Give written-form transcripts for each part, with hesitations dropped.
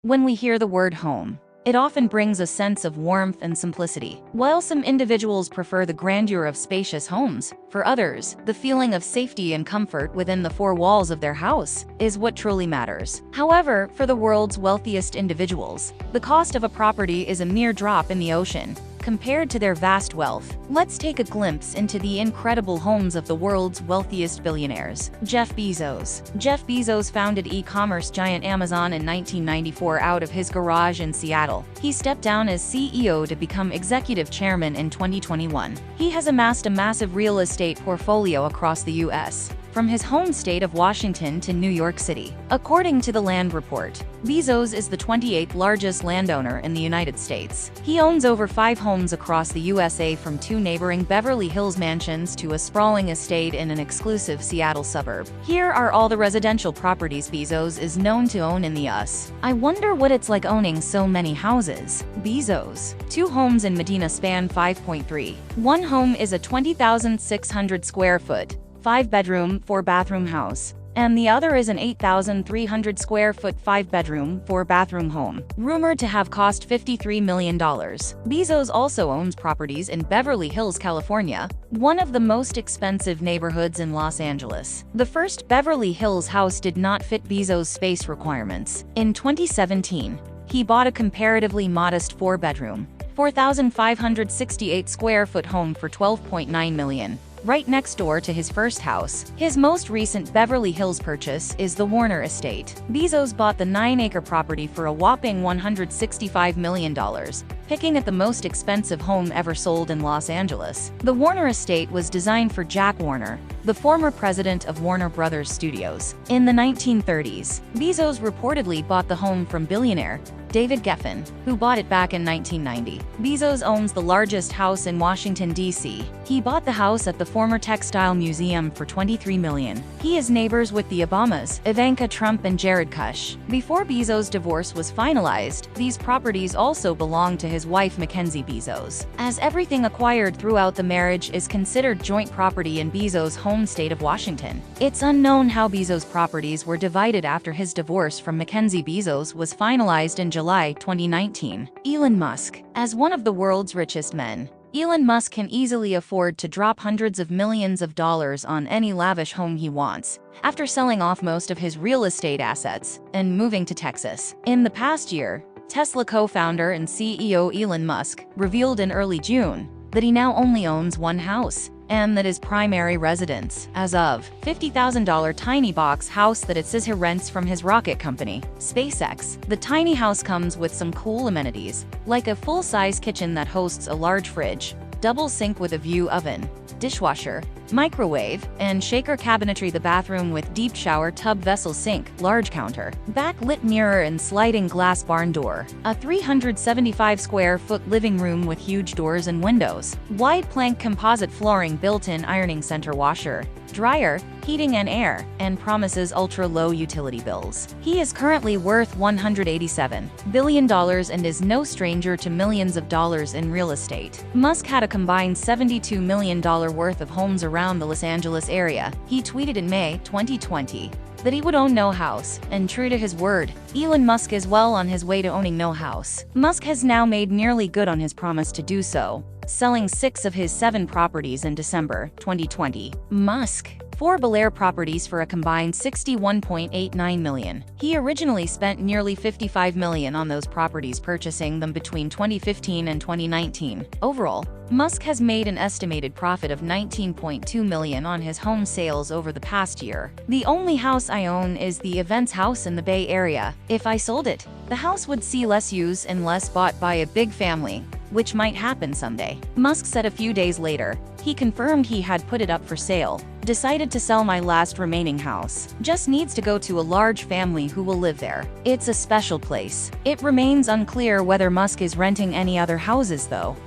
When we hear the word home, it often brings a sense of warmth and simplicity. While some individuals prefer the grandeur of spacious homes, for others, the feeling of safety and comfort within the four walls of their house is what truly matters. However, for the world's wealthiest individuals, the cost of a property is a mere drop in the ocean compared to their vast wealth. Let's take a glimpse into the incredible homes of the world's wealthiest billionaires. Jeff Bezos. Jeff Bezos founded e-commerce giant Amazon in 1994 out of his garage in Seattle. He stepped down as CEO to become executive chairman in 2021. He has amassed a massive real estate portfolio across the U.S., from his home state of Washington to New York City. According to the Land Report, Bezos is the 28th largest landowner in the United States. He owns over 5 homes across the USA, from 2 neighboring Beverly Hills mansions to a sprawling estate in an exclusive Seattle suburb. Here are all the residential properties Bezos is known to own in the US. I wonder what it's like owning so many houses. Bezos. 2 homes in Medina span 5.3. One home is a 20,600 square foot, 5-bedroom, 4-bathroom house, and the other is an 8,300 square foot 5-bedroom, 4-bathroom home, rumored to have cost $53 million. Bezos also owns properties in Beverly Hills, California, one of the most expensive neighborhoods in Los Angeles. The first Beverly Hills house did not fit Bezos' space requirements. In 2017, he bought a comparatively modest 4-bedroom, 4,568 square foot home for $12.9 million. Right next door to his first house. His most recent Beverly Hills purchase is the Warner Estate. Bezos bought the 9-acre property for a whopping $165 million, picking at the most expensive home ever sold in Los Angeles. The Warner Estate was designed for Jack Warner, the former president of Warner Brothers Studios. In the 1930s, Bezos reportedly bought the home from billionaire David Geffen, who bought it back in 1990. Bezos owns the largest house in Washington, D.C. He bought the house at the former Textile Museum for $23 million. He is neighbors with the Obamas, Ivanka Trump and Jared Kush. Before Bezos' divorce was finalized, these properties also belonged to his wife Mackenzie Bezos. As everything acquired throughout the marriage is considered joint property in Bezos' home state of Washington, it's unknown how Bezos' properties were divided after his divorce from Mackenzie Bezos was finalized in July 2019. Elon Musk. As one of the world's richest men, Elon Musk can easily afford to drop hundreds of millions of dollars on any lavish home he wants, after selling off most of his real estate assets and moving to Texas. In the past year, Tesla co-founder and CEO Elon Musk revealed in early June that he now only owns one house, and that his primary residence, as of $50,000 tiny box house that it says he rents from his rocket company, SpaceX. The tiny house comes with some cool amenities, like a full-size kitchen that hosts a large fridge, double sink with a view oven, dishwasher, microwave, and shaker cabinetry, the bathroom with deep shower tub vessel sink, large counter, backlit mirror and sliding glass barn door, a 375 square foot living room with huge doors and windows, wide plank composite flooring, built-in ironing center, washer, dryer, heating and air, and promises ultra-low utility bills. He is currently worth $187 billion and is no stranger to millions of dollars in real estate. Musk had a combined $72 million worth of homes around the Los Angeles area. He tweeted in May 2020 that he would own no house, and true to his word, Elon Musk is well on his way to owning no house. Musk has now made nearly good on his promise to do so, selling 6 of his 7 properties in December 2020. Musk. 4 Bel Air properties for a combined $61.89 million. He originally spent nearly $55 million on those properties, purchasing them between 2015 and 2019. Overall, Musk has made an estimated profit of $19.2 million on his home sales over the past year. The only house I own is the Events House in the Bay Area. If I sold it, the house would see less use unless bought by a big family, which might happen someday. Musk said a few days later. He confirmed he had put it up for sale. Decided to sell my last remaining house. Just needs to go to a large family who will live there. It's a special place. It remains unclear whether Musk is renting any other houses though.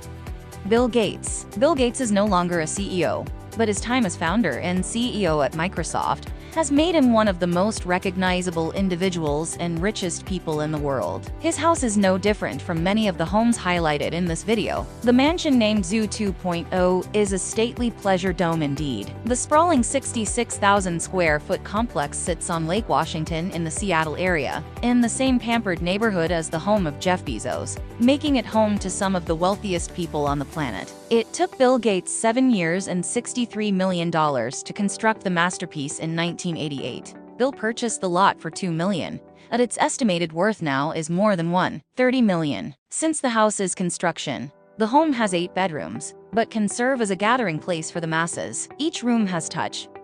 Bill Gates. Bill Gates is no longer a CEO, but his time as founder and CEO at Microsoft has made him one of the most recognizable individuals and richest people in the world. His house is no different from many of the homes highlighted in this video. The mansion named Zoo 2.0 is a stately pleasure dome indeed. The sprawling 66,000 square foot complex sits on Lake Washington in the Seattle area, in the same pampered neighborhood as the home of Jeff Bezos, making it home to some of the wealthiest people on the planet. It took Bill Gates 7 years and $63 million to construct the masterpiece in 1988. Bill purchased the lot for $2 million. At its estimated worth now is more than $130 million. Since the house's construction, the home has 8 bedrooms, but can serve as a gathering place for the masses. Each room has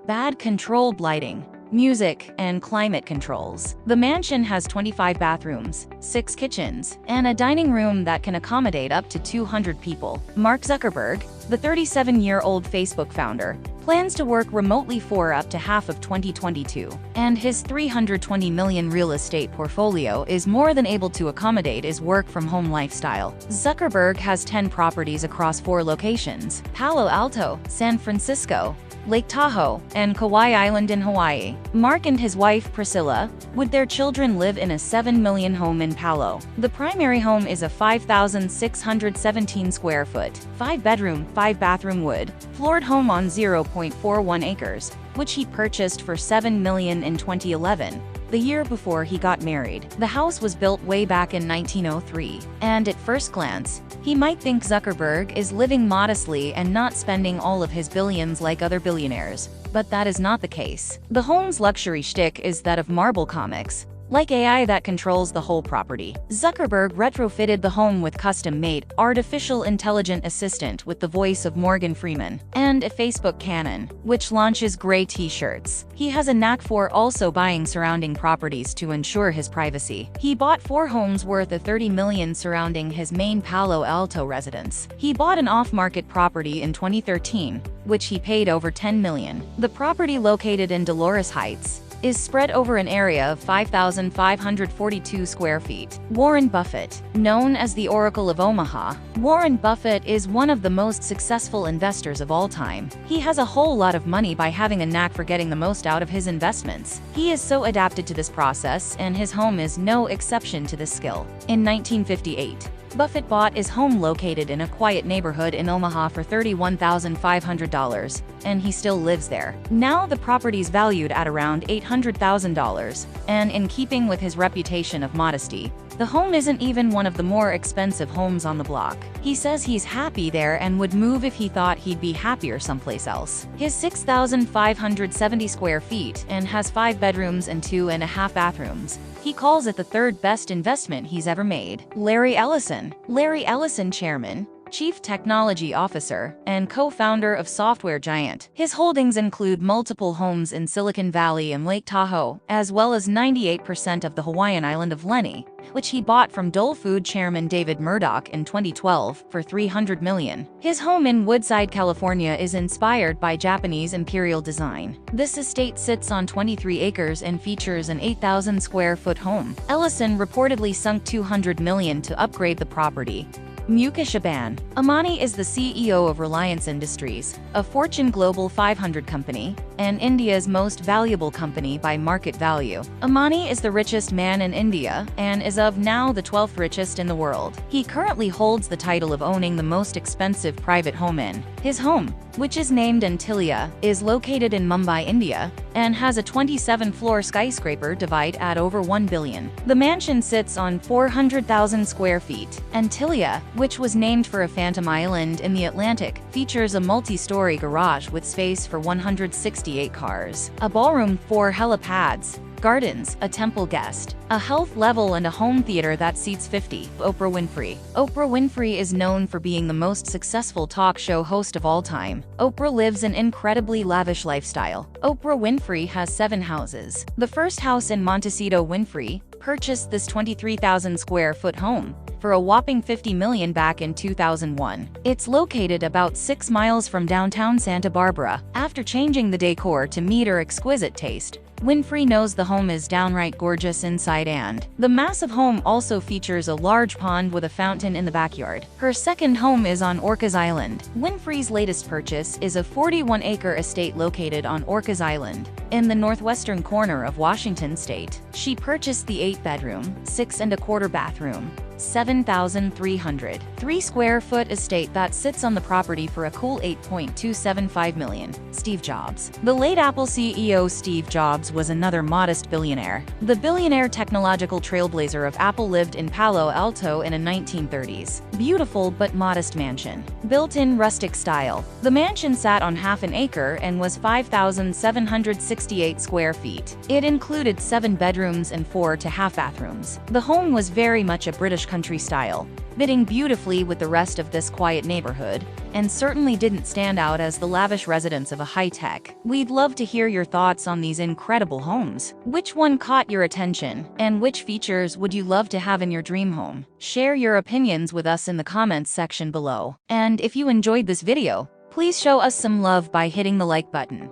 bad controlled lighting, music, and climate controls. The mansion has 25 bathrooms, 6 kitchens, and a dining room that can accommodate up to 200 people. Mark Zuckerberg, the 37-year-old Facebook founder, plans to work remotely for up to half of 2022, and his $320 million real estate portfolio is more than able to accommodate his work-from-home lifestyle. Zuckerberg has 10 properties across 4 locations: Palo Alto, San Francisco, Lake Tahoe, and Kauai Island in Hawaii. Mark and his wife, Priscilla, with their children live in a $7 million home in Palo. The primary home is a 5,617 square foot, 5-bedroom, 5-bathroom wood-floored home on 0.41 acres, which he purchased for $7 million in 2011. The year before he got married. The house was built way back in 1903, and at first glance, he might think Zuckerberg is living modestly and not spending all of his billions like other billionaires. But that is not the case. The home's luxury shtick is that of Marvel Comics, like AI that controls the whole property. Zuckerberg retrofitted the home with custom-made, artificial intelligent assistant with the voice of Morgan Freeman, and a Facebook cannon, which launches gray t-shirts. He has a knack for also buying surrounding properties to ensure his privacy. He bought 4 homes worth of $30 million surrounding his main Palo Alto residence. He bought an off-market property in 2013, which he paid over $10 million. The property, located in Dolores Heights, is spread over an area of 5,542 square feet. Warren Buffett, known as the Oracle of Omaha. Warren Buffett is one of the most successful investors of all time. He has a whole lot of money by having a knack for getting the most out of his investments. He is so adapted to this process, and his home is no exception to this skill. In 1958, Buffett bought his home located in a quiet neighborhood in Omaha for $31,500, and he still lives there. Now the property's valued at around $800,000, and in keeping with his reputation of modesty, the home isn't even one of the more expensive homes on the block. He says he's happy there and would move if he thought he'd be happier someplace else. His 6,570 square feet and has 5 bedrooms and 2.5 bathrooms. He calls it the 3rd best investment he's ever made. Larry Ellison. Larry Ellison, chairman, chief technology officer, and co-founder of software giant. His holdings include multiple homes in Silicon Valley and Lake Tahoe, as well as 98% of the Hawaiian island of Lenny, which he bought from Dole Food chairman David Murdoch in 2012 for $300 million. His home in Woodside, California is inspired by Japanese imperial design. This estate sits on 23 acres and features an 8,000 square foot home. Ellison reportedly sunk $200 million to upgrade the property. Mukesh Ambani is the CEO of Reliance Industries, a Fortune Global 500 company, and India's most valuable company by market value. Ambani is the richest man in India and is of now the 12th richest in the world. He currently holds the title of owning the most expensive private home in. His home, which is named Antilia, is located in Mumbai, India, and has a 27-floor skyscraper divide at over $1 billion. The mansion sits on 400,000 square feet. Antilia, which was named for a phantom island in the Atlantic, features a multi-story garage with space for 168 cars, a ballroom, 4 helipads, gardens, a temple guest, a health level, and a home theater that seats 50. Oprah Winfrey. Oprah Winfrey is known for being the most successful talk show host of all time. Oprah lives an incredibly lavish lifestyle. Oprah Winfrey has 7 houses. The first house in Montecito, Winfrey purchased this 23,000 square foot home for a whopping $50 million back in 2001. It's located about 6 miles from downtown Santa Barbara. After changing the decor to meet her exquisite taste, Winfrey knows the home is downright gorgeous inside, and the massive home also features a large pond with a fountain in the backyard. Her second home is on Orcas Island. Winfrey's latest purchase is a 41-acre estate located on Orcas Island, in the northwestern corner of Washington state. She purchased the 8-bedroom, 6.25 bathroom, 7,303 square foot estate that sits on the property for a cool $8.275 million. Steve Jobs. The late Apple CEO Steve Jobs was another modest billionaire. The billionaire technological trailblazer of Apple lived in Palo Alto in a 1930s, beautiful but modest mansion, built in rustic style. The mansion sat on half an acre and was 5,768 square feet. It included 7 bedrooms and 4.5 bathrooms. The home was very much a British country style, fitting beautifully with the rest of this quiet neighborhood, and certainly didn't stand out as the lavish residence of a high-tech. We'd love to hear your thoughts on these incredible homes. Which one caught your attention, and which features would you love to have in your dream home? Share your opinions with us in the comments section below. And if you enjoyed this video, please show us some love by hitting the like button.